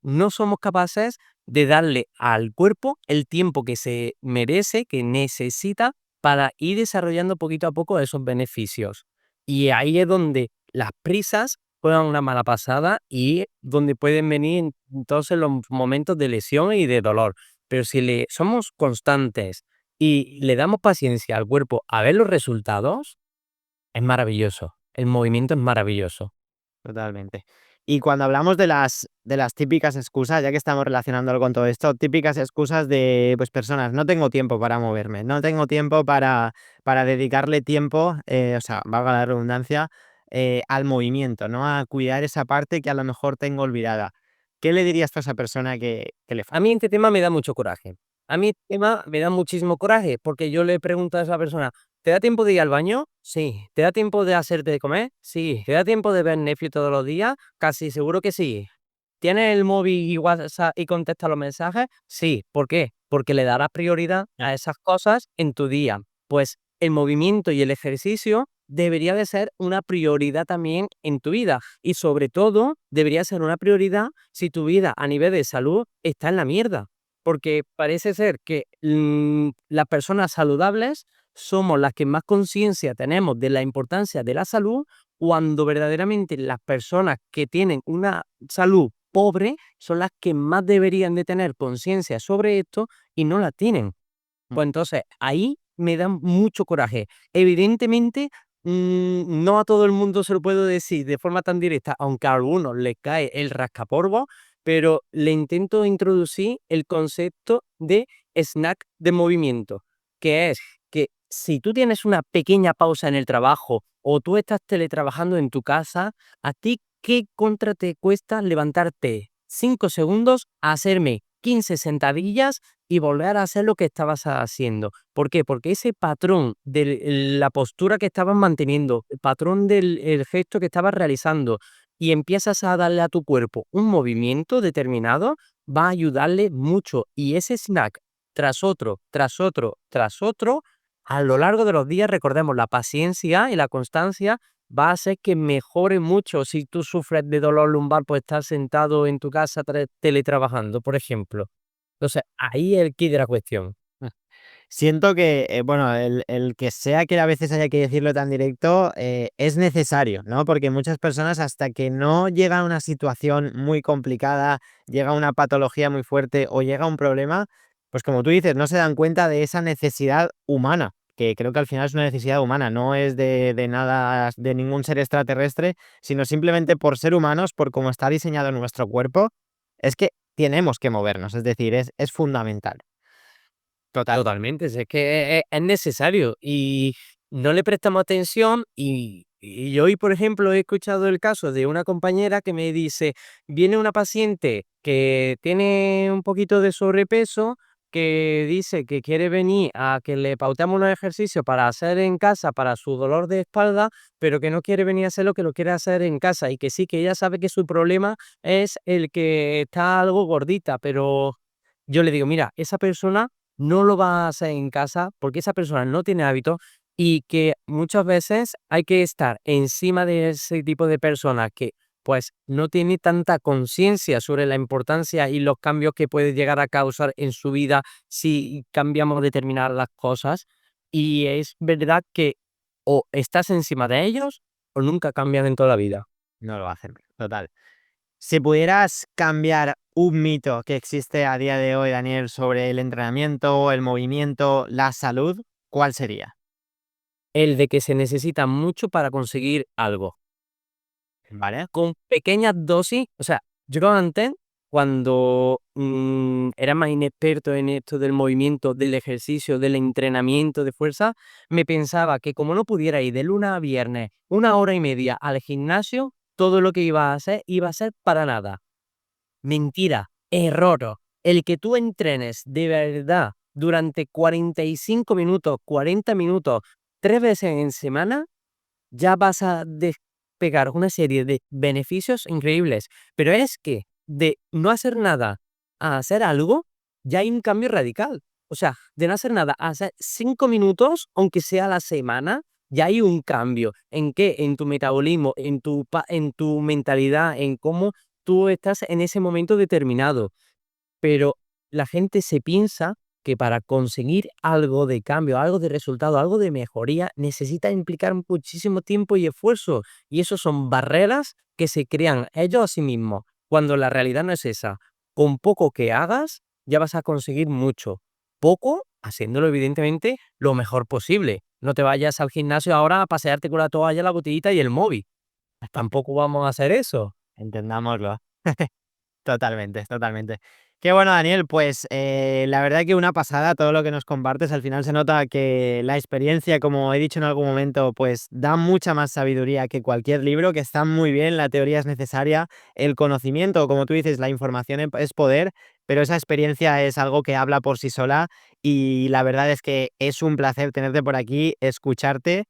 No somos capaces de darle al cuerpo el tiempo que se merece, que necesita para ir desarrollando poquito a poco esos beneficios. Y ahí es donde las prisas juegan una mala pasada y donde pueden venir entonces los momentos de lesión y de dolor. Pero si le somos constantes y le damos paciencia al cuerpo a ver los resultados, es maravilloso. El movimiento es maravilloso. Totalmente. Y cuando hablamos de las típicas excusas, ya que estamos relacionándolo con todo esto, típicas excusas de, pues, personas: "No tengo tiempo para moverme, no tengo tiempo para dedicarle tiempo", o sea, valga la redundancia, al movimiento, ¿no? A cuidar esa parte que a lo mejor tengo olvidada. ¿Qué le dirías tú a esa persona que le A falta? mí este tema me da mucho coraje. A mí este tema me da muchísimo coraje, porque yo le pregunto a esa persona: "¿Te da tiempo de ir al baño? Sí. ¿Te da tiempo de hacerte de comer? Sí. ¿Te da tiempo de ver Netflix todos los días? Casi seguro que sí. ¿Tienes el móvil y WhatsApp y contestas los mensajes? Sí. ¿Por qué? Porque le darás prioridad a esas cosas en tu día. Pues el movimiento y el ejercicio debería de ser una prioridad también en tu vida y sobre todo debería ser una prioridad si tu vida a nivel de salud está en la mierda, porque parece ser que las personas saludables somos las que más conciencia tenemos de la importancia de la salud, cuando verdaderamente las personas que tienen una salud pobre son las que más deberían de tener conciencia sobre esto y no la tienen. Pues entonces, ahí me da mucho coraje. Evidentemente, no a todo el mundo se lo puedo decir de forma tan directa, aunque a algunos les cae el rascapolvo, pero le intento introducir el concepto de snack de movimiento, que es que si tú tienes una pequeña pausa en el trabajo o tú estás teletrabajando en tu casa, ¿a ti qué contra te cuesta levantarte 5 segundos a hacerme 15 sentadillas y volver a hacer lo que estabas haciendo? ¿Por qué? Porque ese patrón de la postura que estabas manteniendo, el patrón del el gesto que estabas realizando y empiezas a darle a tu cuerpo un movimiento determinado, va a ayudarle mucho. Y ese snack, tras otro, tras otro, tras otro, a lo largo de los días, recordemos, la paciencia y la constancia va a hacer que mejore mucho. Si tú sufres de dolor lumbar, pues estás sentado en tu casa teletrabajando, por ejemplo. Entonces, ahí es el quid de la cuestión. Siento que, bueno, el que sea que a veces haya que decirlo tan directo, es necesario, ¿no? Porque muchas personas, hasta que no llega a una situación muy complicada, llega una patología muy fuerte o llega un problema, pues como tú dices, no se dan cuenta de esa necesidad humana, que creo que al final es una necesidad humana, no es de nada, de ningún ser extraterrestre, sino simplemente por ser humanos, por cómo está diseñado nuestro cuerpo, es que tenemos que movernos, es decir, es fundamental. Total. Totalmente, si es que es necesario y no le prestamos atención y yo hoy, por ejemplo, he escuchado el caso de una compañera que me dice, viene una paciente que tiene un poquito de sobrepeso, que dice que quiere venir a que le pauteamos unos ejercicios para hacer en casa para su dolor de espalda, pero que no quiere venir a hacerlo, que lo quiere hacer en casa y que sí, que ella sabe que su problema es el que está algo gordita, pero yo le digo, mira, esa persona no lo va a hacer en casa porque esa persona no tiene hábitos y que muchas veces hay que estar encima de ese tipo de personas que pues no tiene tanta conciencia sobre la importancia y los cambios que puede llegar a causar en su vida si cambiamos determinadas cosas. Y es verdad que o estás encima de ellos o nunca cambian en toda la vida. No lo hacen, total. Si pudieras cambiar un mito que existe a día de hoy, Daniel, sobre el entrenamiento, el movimiento, la salud, ¿cuál sería? El de que se necesita mucho para conseguir algo. ¿Vale? Con pequeñas dosis, o sea, yo antes, cuando, era más inexperto en esto del movimiento, del ejercicio, del entrenamiento de fuerza, me pensaba que como no pudiera ir de lunes a viernes 1 hora y media al gimnasio, todo lo que iba a hacer iba a ser para nada. Mentira, error. El que tú entrenes de verdad durante 45 minutos, 40 minutos, 3 veces en semana, ya vas a despegar una serie de beneficios increíbles. Pero es que de no hacer nada a hacer algo, ya hay un cambio radical. O sea, de no hacer nada a hacer 5 minutos, aunque sea a la semana, ya hay un cambio. ¿En qué? En tu metabolismo, en tu mentalidad, en cómo tú estás en ese momento determinado. Pero la gente se piensa que para conseguir algo de cambio, algo de resultado, algo de mejoría, necesita implicar muchísimo tiempo y esfuerzo. Y eso son barreras que se crean ellos a sí mismos, cuando la realidad no es esa. Con poco que hagas, ya vas a conseguir mucho. Poco, haciéndolo evidentemente lo mejor posible. No te vayas al gimnasio ahora a pasearte con la toalla, la botellita y el móvil. Tampoco vamos a hacer eso. Entendámoslo. Totalmente, totalmente. Qué bueno, Daniel, pues la verdad que una pasada todo lo que nos compartes. Al final se nota que la experiencia, como he dicho en algún momento, pues da mucha más sabiduría que cualquier libro, que está muy bien, la teoría es necesaria, el conocimiento, como tú dices, la información es poder, pero esa experiencia es algo que habla por sí sola y la verdad es que es un placer tenerte por aquí, escucharte.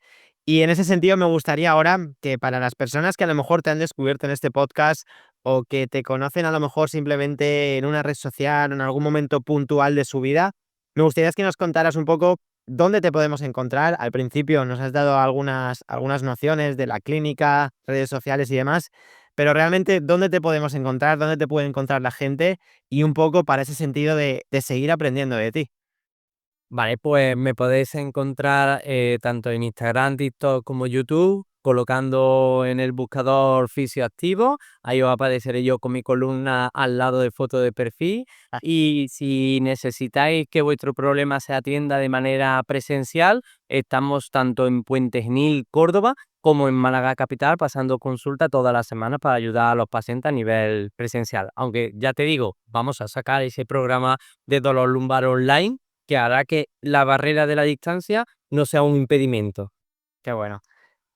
Y en ese sentido me gustaría ahora que para las personas que a lo mejor te han descubierto en este podcast, o que te conocen a lo mejor simplemente en una red social o en algún momento puntual de su vida, me gustaría que nos contaras un poco dónde te podemos encontrar. Al principio nos has dado algunas nociones de la clínica, redes sociales y demás, pero realmente dónde te podemos encontrar, dónde te puede encontrar la gente y un poco para ese sentido de seguir aprendiendo de ti. Vale, pues me podéis encontrar tanto en Instagram, TikTok como YouTube, colocando en el buscador Fisioactivo. Ahí os apareceré yo con mi columna al lado de foto de perfil. Ah, Y si necesitáis que vuestro problema se atienda de manera presencial, estamos tanto en Puente Genil, Córdoba, como en Málaga Capital, pasando consulta toda la semana para ayudar a los pacientes a nivel presencial. Aunque ya te digo, vamos a sacar ese programa de dolor lumbar online que hará que la barrera de la distancia no sea un impedimento. qué bueno.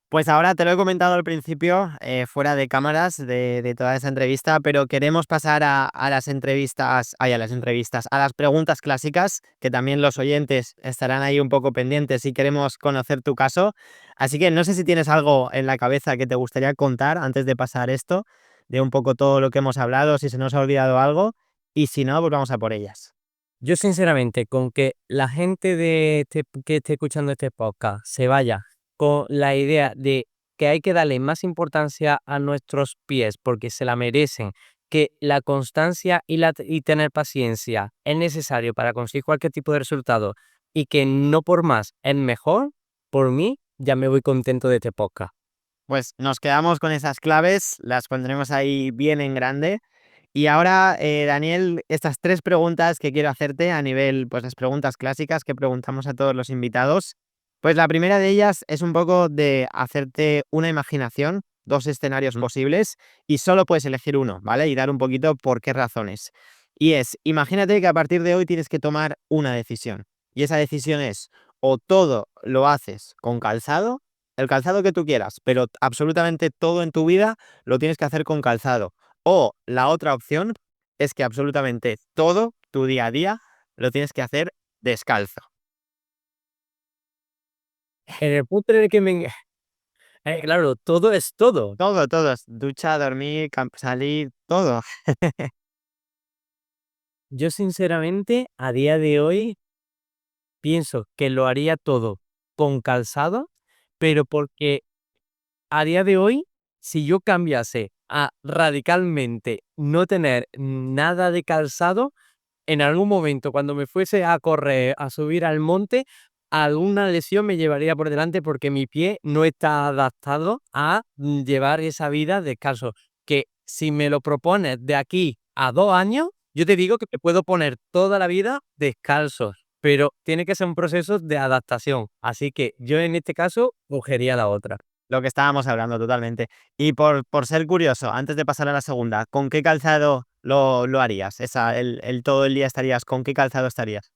Pues ahora te lo he comentado al principio, fuera de cámaras de toda esa entrevista, pero queremos pasar a las entrevistas, ay, a las entrevistas, a las preguntas clásicas, que también los oyentes estarán ahí un poco pendientes si queremos conocer tu caso. Así que no sé si tienes algo en la cabeza que te gustaría contar antes de pasar esto, de un poco todo lo que hemos hablado, si se nos ha olvidado algo, y si no, pues vamos a por ellas. Yo sinceramente, con que la gente que esté escuchando este podcast se vaya con la idea de que hay que darle más importancia a nuestros pies porque se la merecen, que la constancia y tener paciencia es necesario para conseguir cualquier tipo de resultado y que no por más es mejor, por mí ya me voy contento de este podcast. Pues nos quedamos con esas claves, las pondremos ahí bien en grande. Y ahora, Daniel, estas 3 preguntas que quiero hacerte a nivel, pues las preguntas clásicas que preguntamos a todos los invitados. Pues la primera de ellas es un poco de hacerte una imaginación, 2 escenarios posibles, y solo puedes elegir uno, ¿vale? Y dar un poquito por qué razones. Y es, imagínate que a partir de hoy tienes que tomar una decisión. Y esa decisión es, o todo lo haces con calzado, el calzado que tú quieras, pero absolutamente todo en tu vida lo tienes que hacer con calzado. O la otra opción es que absolutamente todo tu día a día lo tienes que hacer descalzo. En el punto en el que claro, todo es todo. Todo, todo. Ducha, dormir, salir, todo. Yo sinceramente, a día de hoy, pienso que lo haría todo con calzado, pero porque a día de hoy, si yo cambiase a radicalmente no tener nada de calzado, en algún momento cuando me fuese a correr, a subir al monte, alguna lesión me llevaría por delante porque mi pie no está adaptado a llevar esa vida descalzo. Que si me lo propones de aquí a 2 años, yo te digo que te puedo poner toda la vida descalzo, pero tiene que ser un proceso de adaptación. Así que yo en este caso cogería la otra. Lo que estábamos hablando totalmente. Y por ser curioso, antes de pasar a la segunda, ¿con qué calzado lo harías? Todo el día estarías, ¿con qué calzado estarías?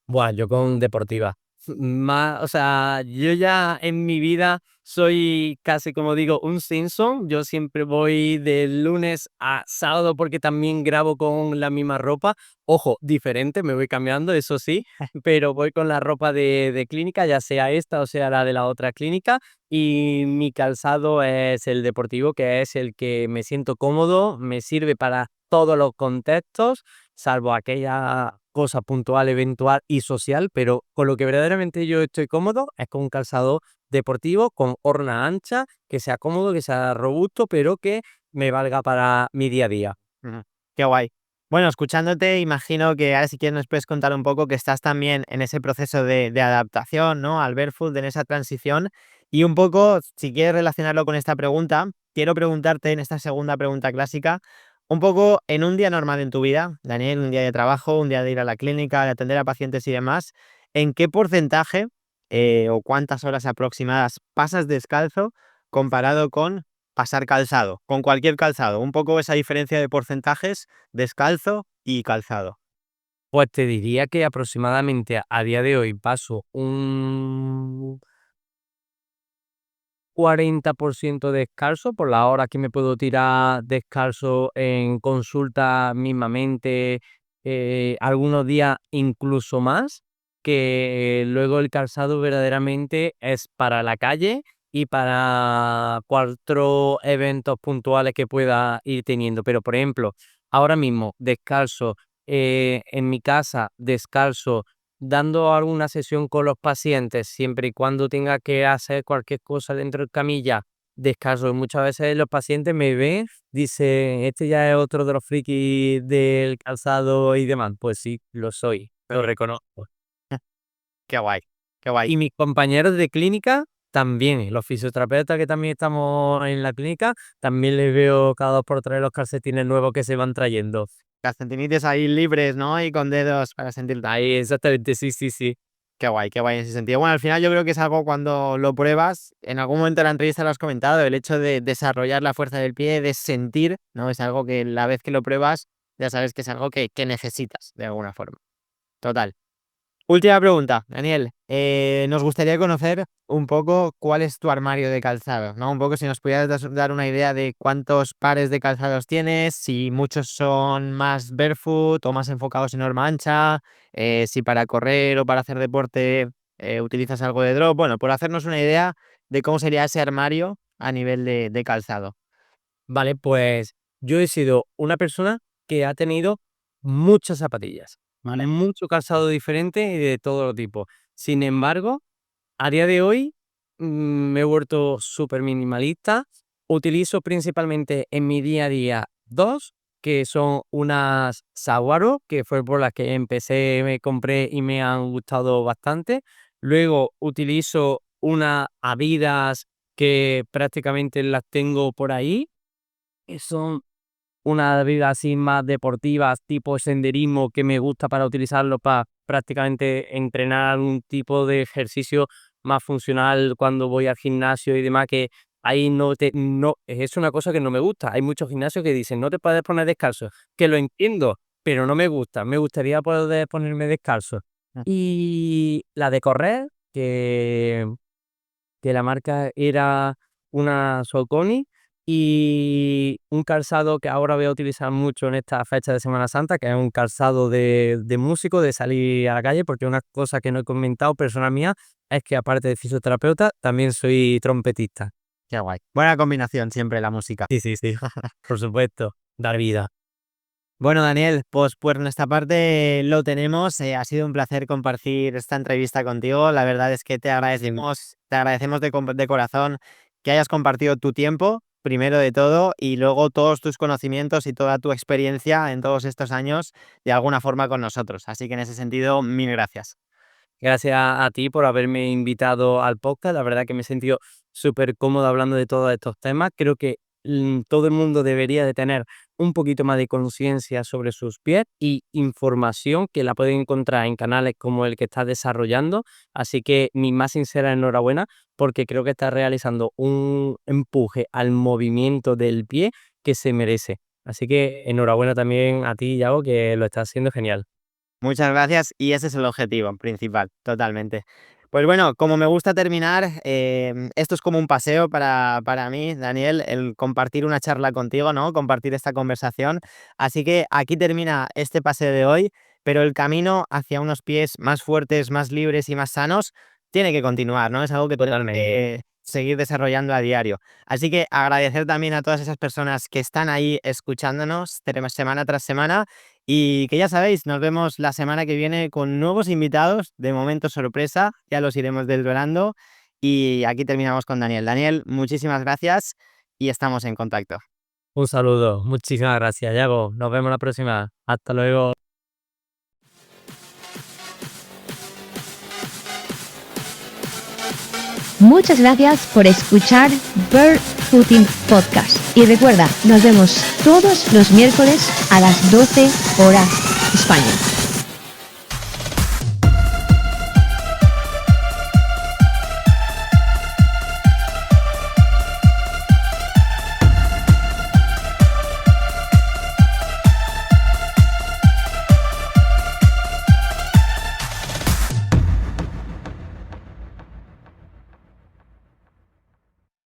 Buah, yo con deportiva. Más, o sea, yo ya en mi vida soy casi como digo un Simpson. Yo siempre voy de lunes a sábado porque también grabo con la misma ropa. Ojo, diferente, me voy cambiando, eso sí, pero voy con la ropa de clínica, ya sea esta o sea la de la otra clínica. Y mi calzado es el deportivo, que es el que me siento cómodo, me sirve para todos los contextos salvo aquella cosa puntual, eventual y social, pero con lo que verdaderamente yo estoy cómodo es con un calzado deportivo, con horna ancha, que sea cómodo, que sea robusto, pero que me valga para mi día a día. Ujú. Qué guay. Bueno, escuchándote, imagino que ahora si quieres nos puedes contar un poco que estás también en ese proceso de adaptación, ¿no? Al barefoot, en esa transición. Y un poco, si quieres relacionarlo con esta pregunta, quiero preguntarte en esta segunda pregunta clásica, un poco en un día normal en tu vida, Daniel, un día de trabajo, un día de ir a la clínica, de atender a pacientes y demás, ¿en qué porcentaje o cuántas horas aproximadas pasas descalzo comparado con pasar calzado, con cualquier calzado? Un poco esa diferencia de porcentajes, descalzo y calzado. Pues te diría que aproximadamente a día de hoy paso un 40% descalzo, por la hora que me puedo tirar descalzo en consulta mismamente, algunos días incluso más, que luego el calzado verdaderamente es para la calle y para 4 eventos puntuales que pueda ir teniendo. Pero, por ejemplo, ahora mismo descalzo, en mi casa, descalzo, dando alguna sesión con los pacientes, siempre y cuando tenga que hacer cualquier cosa dentro de camilla, descanso. Y muchas veces los pacientes me ven, dicen, este ya es otro de los frikis del calzado y demás. Pues sí, lo soy, lo reconozco. Qué guay, qué guay. Y mis compañeros de clínica también, los fisioterapeutas que también estamos en la clínica, también les veo cada 2 por 3 los calcetines nuevos que se van trayendo. Calcetinites ahí libres, ¿no? Y con dedos para sentirte. Ahí, exactamente, sí, sí, sí. Qué guay en ese sentido. Bueno, al final yo creo que es algo cuando lo pruebas, en algún momento de la entrevista lo has comentado, el hecho de desarrollar la fuerza del pie, de sentir, ¿no? Es algo que la vez que lo pruebas, ya sabes que es algo que necesitas de alguna forma. Total. Última pregunta, Daniel. Nos gustaría conocer un poco cuál es tu armario de calzado, ¿no? Un poco si nos pudieras dar una idea de cuántos pares de calzados tienes, si muchos son más barefoot o más enfocados en norma ancha, si para correr o para hacer deporte utilizas algo de drop. Bueno, por hacernos una idea de cómo sería ese armario a nivel de calzado. Vale, pues yo he sido una persona que ha tenido muchas zapatillas, ¿vale? Mucho calzado diferente y de todo tipo. Sin embargo, a día de hoy, me he vuelto súper minimalista. Utilizo principalmente en mi día a día 2 que son unas Saguaro, que fue por las que empecé, me compré y me han gustado bastante. Luego utilizo unas Adidas que prácticamente las tengo por ahí, que son unas Adidas así más deportivas, tipo senderismo, que me gusta para utilizarlo para prácticamente entrenar un tipo de ejercicio más funcional cuando voy al gimnasio y demás, que ahí no, es una cosa que no me gusta. Hay muchos gimnasios que dicen: "No te puedes poner descalzo", que lo entiendo, pero no me gusta. Me gustaría poder ponerme descalzo. Mm. Y la de correr, que la marca era una Saucony, y un calzado que ahora voy a utilizar mucho en esta fecha de Semana Santa, que es un calzado de músico, de salir a la calle, porque una cosa que no he comentado, persona mía, es que aparte de fisioterapeuta, también soy trompetista. Qué guay. Buena combinación siempre la música. Sí, sí, sí, por supuesto, dar vida. Bueno, Daniel, pues por nuestra parte lo tenemos. Ha sido un placer compartir esta entrevista contigo. La verdad es que te agradecemos de corazón que hayas compartido tu tiempo, primero de todo, y luego todos tus conocimientos y toda tu experiencia en todos estos años de alguna forma con nosotros. Así que en ese sentido, mil gracias. Gracias a ti por haberme invitado al podcast. La verdad que me he sentido súper cómodo hablando de todos estos temas. Creo que todo el mundo debería de tener un poquito más de conciencia sobre sus pies y información que la pueden encontrar en canales como el que estás desarrollando. Así que mi más sincera enhorabuena, porque creo que estás realizando un empuje al movimiento del pie que se merece. Así que enhorabuena también a ti, Yago, que lo estás haciendo genial. Muchas gracias y ese es el objetivo principal, totalmente. Pues bueno, como me gusta terminar, esto es como un paseo para mí, Daniel, el compartir una charla contigo, ¿no? Compartir esta conversación. Así que aquí termina este paseo de hoy, pero el camino hacia unos pies más fuertes, más libres y más sanos tiene que continuar, ¿no? Es algo que tenemos Totalmente. que seguir desarrollando a diario. Así que agradecer también a todas esas personas que están ahí escuchándonos semana tras semana y que ya sabéis, nos vemos la semana que viene con nuevos invitados, de momento sorpresa, ya los iremos desvelando. Y aquí terminamos con Daniel. Daniel, muchísimas gracias y estamos en contacto. Un saludo. Muchísimas gracias, Yago. Nos vemos la próxima. Hasta luego. Muchas gracias por escuchar Barefooting Podcast. Y recuerda, nos vemos todos los miércoles a las 12 horas España.